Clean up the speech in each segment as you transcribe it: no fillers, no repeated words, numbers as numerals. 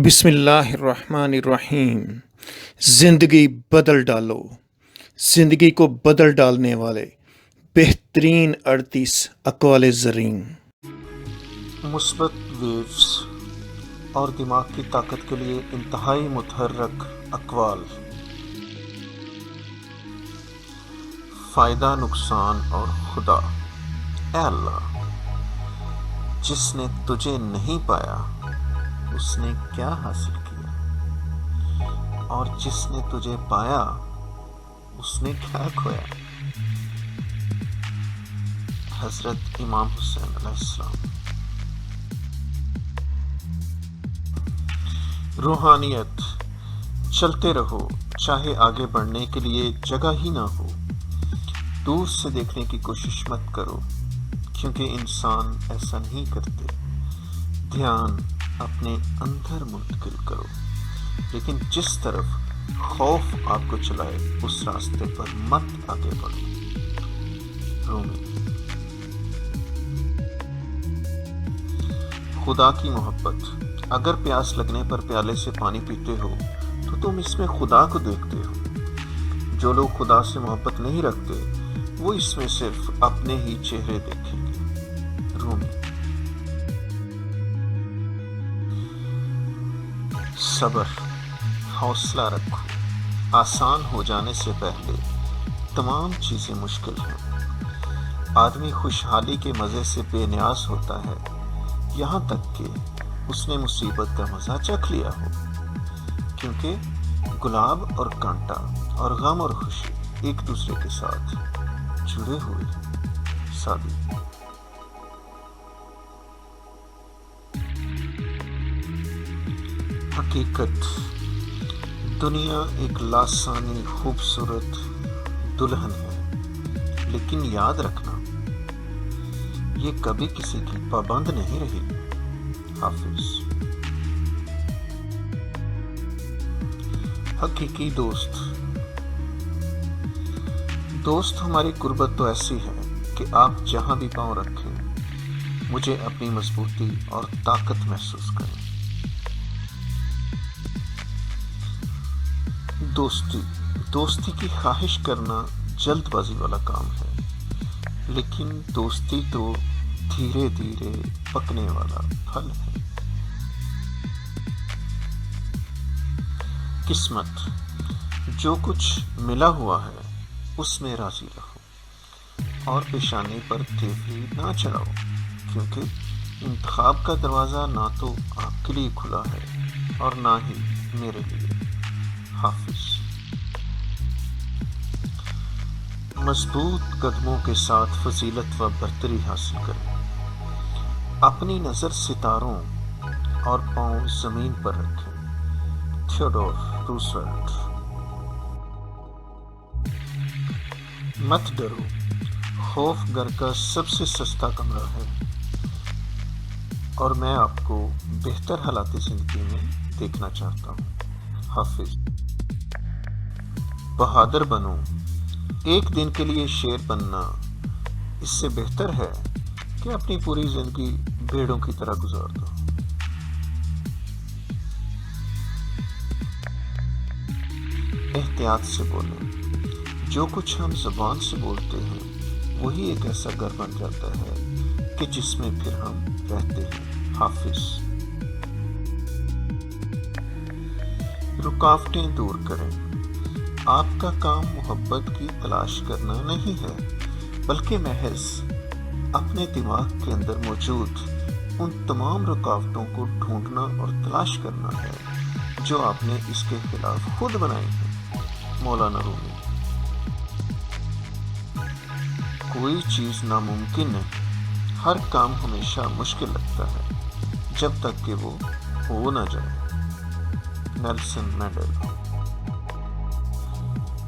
بسم اللہ الرحمن الرحیم۔ زندگی بدل ڈالو، زندگی کو بدل ڈالنے والے بہترین 38 اقوال زرین۔ مثبت ویوز اور دماغ کی طاقت کے لیے انتہائی متحرک اقوال۔ فائدہ، نقصان اور خدا۔ اے اللہ، جس نے تجھے نہیں پایا اس نے کیا حاصل کیا، اور جس نے تجھے پایا اس نے کیا کھویا۔ حضرت امام حسین علیہ السلام۔ روحانیت۔ چلتے رہو، چاہے آگے بڑھنے کے لیے جگہ ہی نہ ہو۔ دور سے دیکھنے کی کوشش مت کرو، کیونکہ انسان ایسا نہیں کرتے۔ دھیان اپنے اندر منتقل کرو، لیکن جس طرف خوف آپ کو چلائے اس راستے پر مت آگے بڑھو۔ رومی۔ خدا کی محبت۔ اگر پیاس لگنے پر پیالے سے پانی پیتے ہو تو تم اس میں خدا کو دیکھتے ہو۔ جو لوگ خدا سے محبت نہیں رکھتے وہ اس میں صرف اپنے ہی چہرے دیکھیں گے۔ رومی۔ صبر۔ حوصلہ رکھو، آسان ہو جانے سے پہلے تمام چیزیں مشکل ہیں۔ آدمی خوشحالی کے مزے سے بے نیاز ہوتا ہے یہاں تک کہ اس نے مصیبت کا مزہ چکھ لیا ہو، کیونکہ گلاب اور کانٹا اور غم اور خوشی ایک دوسرے کے ساتھ جڑے ہوئے ہیں۔ سادی۔ حقیقت۔ دنیا ایک لاسانی خوبصورت دلہن ہے، لیکن یاد رکھنا یہ کبھی کسی کی پابند نہیں رہی۔ حافظ۔ حقیقی دوست۔ دوست ہماری قربت تو ایسی ہے کہ آپ جہاں بھی پاؤں رکھیں مجھے اپنی مضبوطی اور طاقت محسوس کریں۔ دوستی کی خواہش کرنا جلد بازی والا کام ہے، لیکن دوستی تو دھیرے دھیرے پکنے والا پھل ہے۔ قسمت۔ جو کچھ ملا ہوا ہے اس میں راضی رہو اور پیشانی پر تیوری نہ چڑھاؤ، کیونکہ انتخاب کا دروازہ نہ تو آپ کے لیے کھلا ہے اور نہ ہی میرے لیے۔ حافظ۔ مضبوط قدموں کے ساتھ فضیلت و برتری حاصل کریں۔ اپنی نظر ستاروں اور پاؤں زمین پر رکھیں۔ Theodore Roosevelt. مت ڈرو، خوف گھر کا سب سے سستا کمرہ ہے، اور میں آپ کو بہتر حالات زندگی میں دیکھنا چاہتا ہوں۔ حافظ۔ بہادر بنو، ایک دن کے لیے شیر بننا اس سے بہتر ہے کہ اپنی پوری زندگی بھیڑوں کی طرح گزار دو۔ احتیاط سے بولیں، جو کچھ ہم زبان سے بولتے ہیں وہی ایک ایسا گھر بن جاتا ہے کہ جس میں پھر ہم رہتے ہیں۔ حافظ۔ رکاوٹیں دور کریں۔ آپ کا کام محبت کی تلاش کرنا نہیں ہے، بلکہ محض اپنے دماغ کے اندر موجود ان تمام رکاوٹوں کو ڈھونڈنا اور تلاش کرنا ہے جو آپ نے اس کے خلاف خود بنائی ہیں۔ مولانا رومی۔ کوئی چیز ناممکن نہیں، ہر کام ہمیشہ مشکل لگتا ہے جب تک کہ وہ ہو نہ جائے۔ Nelson Mandela.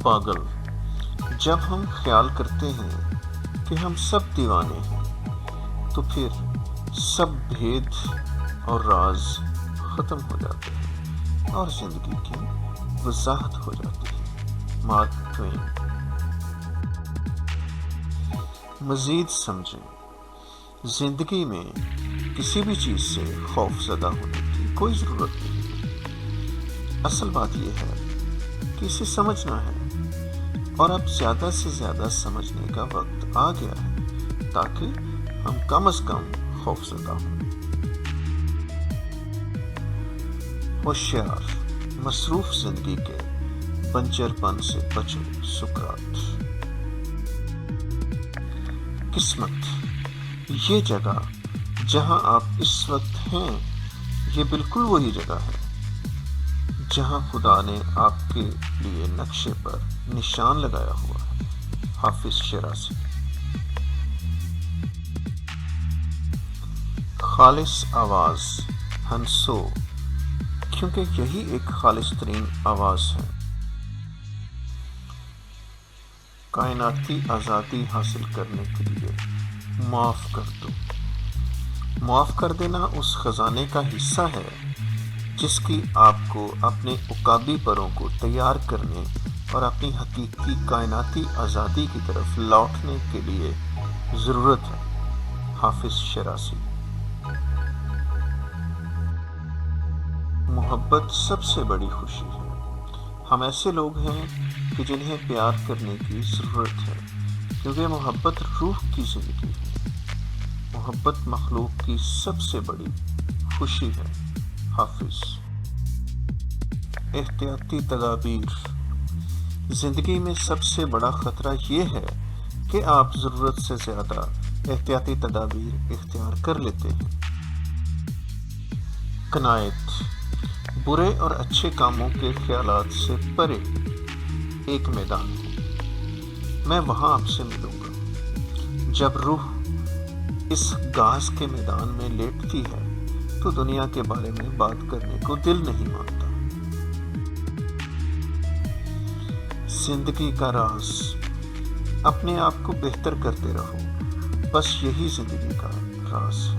پاگل۔ جب ہم خیال کرتے ہیں کہ ہم سب دیوانے ہیں تو پھر سب بھید اور راز ختم ہو جاتے ہیں اور زندگی کی وضاحت ہو جاتی ہے۔ Mark Twain. مزید سمجھیں، زندگی میں کسی بھی چیز سے خوف زدہ ہونے کی کوئی ضرورت نہیں ہے۔ اصل بات یہ ہے کہ اسے سمجھنا ہے، اور اب زیادہ سے زیادہ سمجھنے کا وقت آ گیا ہے تاکہ ہم کم از کم خوفزدہ ہوں۔ ہوشیار، مصروف زندگی کے بنجر پن سے بچو۔ سقراط۔ قسمت، یہ جگہ جہاں آپ اس وقت ہیں، یہ بالکل وہی جگہ ہے جہاں خدا نے آپ کے لیے نقشے پر نشان لگایا ہوا ہے۔ حافظ شیرازی۔ خالص آواز ہنسو، کیونکہ یہی ایک خالص ترین آواز ہے۔ کائناتی آزادی حاصل کرنے کے لیے معاف کر دو۔ معاف کر دینا اس خزانے کا حصہ ہے جس کی آپ کو اپنے عقابی پروں کو تیار کرنے اور اپنی حقیقی کائناتی آزادی کی طرف لوٹنے کے لیے ضرورت ہے۔ حافظ شیرازی۔ محبت سب سے بڑی خوشی ہے۔ ہم ایسے لوگ ہیں کہ جنہیں پیار کرنے کی ضرورت ہے، کیونکہ محبت روح کی زندگی ہے۔ محبت مخلوق کی سب سے بڑی خوشی ہے۔ حافظ۔ احتیاطی تدابیر۔ زندگی میں سب سے بڑا خطرہ یہ ہے کہ آپ ضرورت سے زیادہ احتیاطی تدابیر اختیار کر لیتے ہیں۔ قناعت، برے اور اچھے کاموں کے خیالات سے پرے ایک میدان ہے۔ میں وہاں آپ سے ملوں گا۔ جب روح اس گھاس کے میدان میں لیٹتی ہے تو دنیا کے بارے میں بات کرنے کو دل نہیں مانتا۔ زندگی کا راز، اپنے آپ کو بہتر کرتے رہو، بس یہی زندگی کا راز ہے۔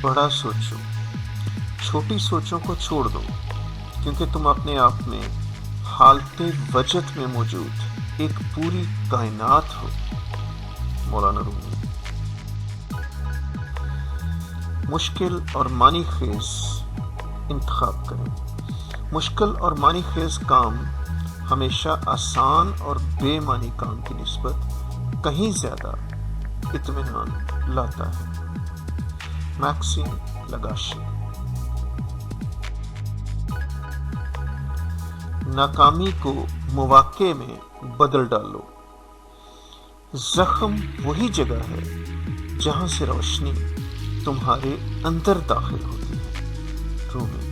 بڑا سوچو، چھوٹی سوچوں کو چھوڑ دو، کیونکہ تم اپنے آپ میں حالت وجد میں موجود ایک پوری کائنات ہو۔ مولانا رومی۔ مشکل اور معنی خیز انتخاب کریں۔ مشکل اور معنی خیز کام ہمیشہ آسان اور بے معنی کام کی نسبت کہیں زیادہ اطمینان لاتا ہے۔ میکسیم لگاشی۔ ناکامی کو مواقع میں بدل ڈالو۔ زخم وہی جگہ ہے جہاں سے روشنی تمہارے اندر داخل ہوتی ہے۔ رومی۔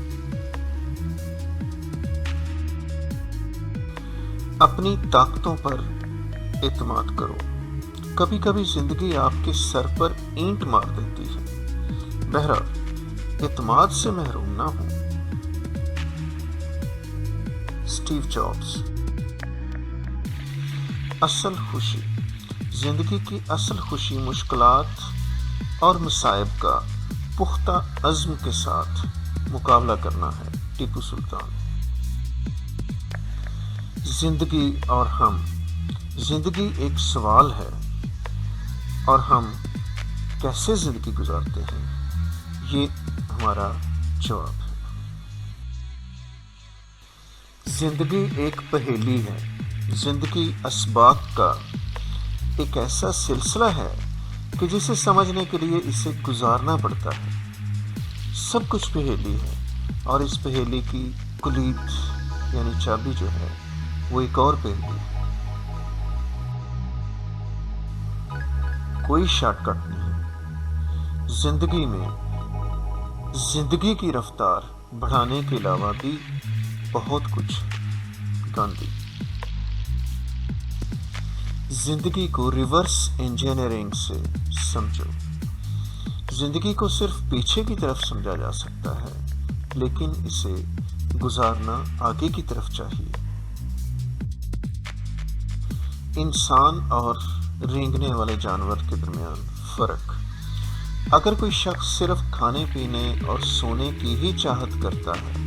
اپنی طاقتوں پر اعتماد کرو۔ کبھی کبھی زندگی آپ کے سر پر اینٹ مار دیتی ہے۔ بہرحال اعتماد سے محروم نہ ہو۔ Steve jobs. اصل خوشی، زندگی کی اصل خوشی مشکلات اور مصائب کا پختہ عزم کے ساتھ مقابلہ کرنا ہے۔ ٹیپو سلطان۔ زندگی اور ہم۔ زندگی ایک سوال ہے اور ہم کیسے زندگی گزارتے ہیں یہ ہمارا جواب ہے۔ زندگی ایک پہیلی ہے۔ زندگی اسباق کا ایک ایسا سلسلہ ہے کہ جسے سمجھنے کے لیے اسے گزارنا پڑتا ہے۔ سب کچھ پہیلی ہے، اور اس پہیلی کی کلید یعنی چابی جو ہے وہ ایک اور پہیلی ہے۔ کوئی شارٹ کٹ نہیں۔ زندگی میں زندگی کی رفتار بڑھانے کے علاوہ بھی بہت کچھ ہے۔ گاندھی۔ زندگی کو ریورس انجینئرنگ سے سمجھو۔ زندگی کو صرف پیچھے کی طرف سمجھا جا سکتا ہے، لیکن اسے گزارنا آگے کی طرف چاہیے۔ انسان اور رینگنے والے جانور کے درمیان فرق۔ اگر کوئی شخص صرف کھانے پینے اور سونے کی ہی چاہت کرتا ہے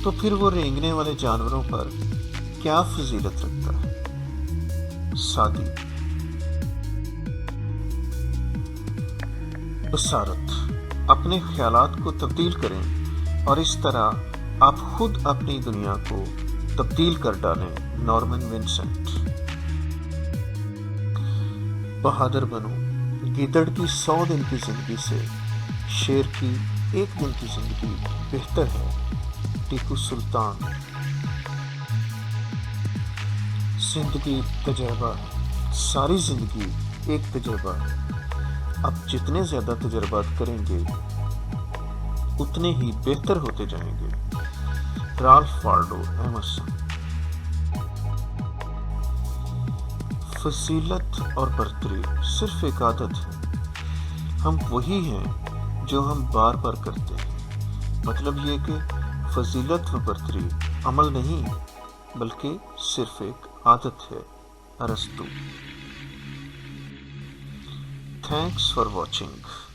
تو پھر وہ رینگنے والے جانوروں پر کیا فضیلت رکھتا ہے؟ سادی۔ بصارت، اپنے خیالات کو تبدیل کریں اور اس طرح آپ خود اپنی دنیا کو تبدیل کر ڈالیں۔ Norman Vincent. بہادر بنو، گیدڑ کی 100 دن کی زندگی سے شیر کی 1 دن کی زندگی بہتر ہے۔ ٹیپو سلطان۔ زندگی تجربہ ہے، ساری زندگی ایک تجربہ ہے۔ آپ جتنے زیادہ تجربات کریں گے اتنے ہی بہتر ہوتے جائیں گے۔ Ralph Waldo Emerson. فضیلت اور برتری صرف ایک عادت ہے، ہم وہی ہیں جو ہم بار بار کرتے ہیں۔ مطلب یہ کہ فضیلت و برتری عمل نہیں بلکہ صرف ایک عادت ہے۔ ارسطو۔ Thanks for watching.